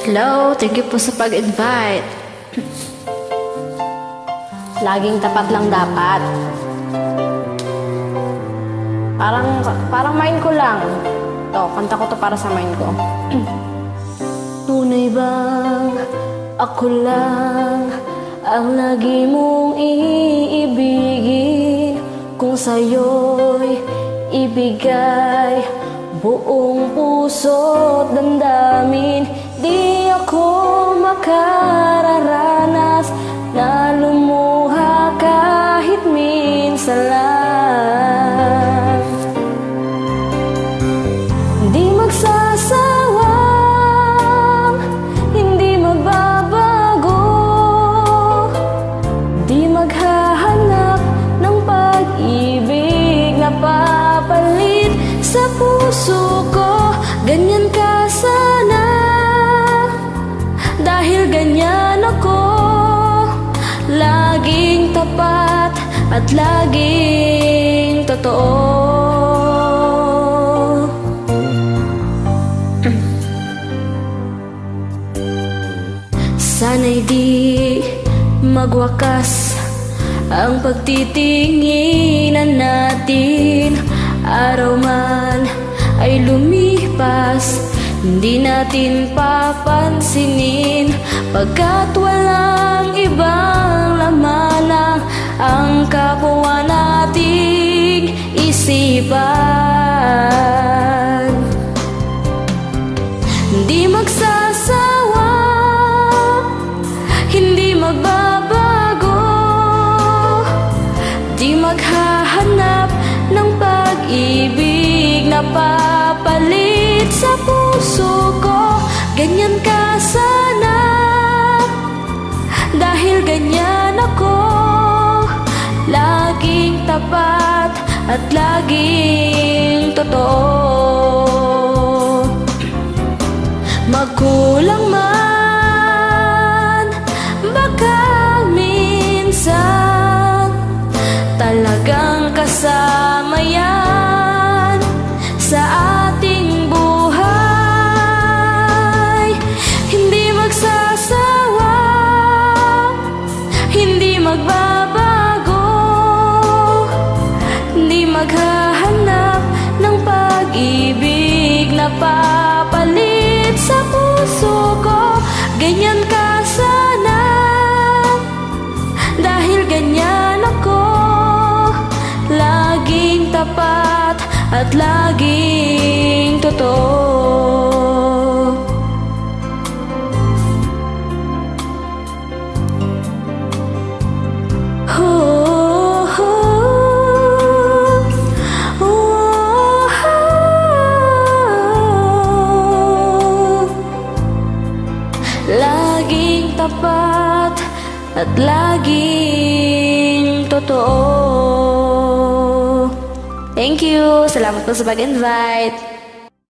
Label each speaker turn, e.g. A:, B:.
A: Hello, thank you po sa pag-invite.
B: Laging tapat lang dapat. Parang mind ko lang. To, kanta ko to para sa mind ko. Tunay bang ako lang ang lagi mong iibigin? Kung sa'yo'y ibigay buong puso't damdamin, di ako makararanas na lumuha kahit minsan lang. Di magsasawang, hindi magbabago, di maghahanap ng pag-ibig na papalit sa puso ko. Ganyan ka sana, dahil ganyan ako, laging tapat at laging totoo. Sana'y di magwakas ang pagtitinginan natin. Araw man ay lumipas, hindi natin papansinin, pagkat walang ibang laman ang kapwa nating isipan. Hindi magsasawa, hindi magbabago, di maghahanap ng pag-ibig na papalit sa puso ko. Ganyan ka sana, dahil ganyan ako, laging tapat at laging totoo. Magkulang man, baka minsan talagang kasama yan sa ating buhay. Hindi magsasawa, hindi magbabago, hindi maghahanap ng pag-ibig na papalit sa puso ko. Ganyan ka sana, dahil ganyan ako, laging tapat at laging totoo. Laging tapat at laging totoo. Thank you. Salamat po sa pag-invite.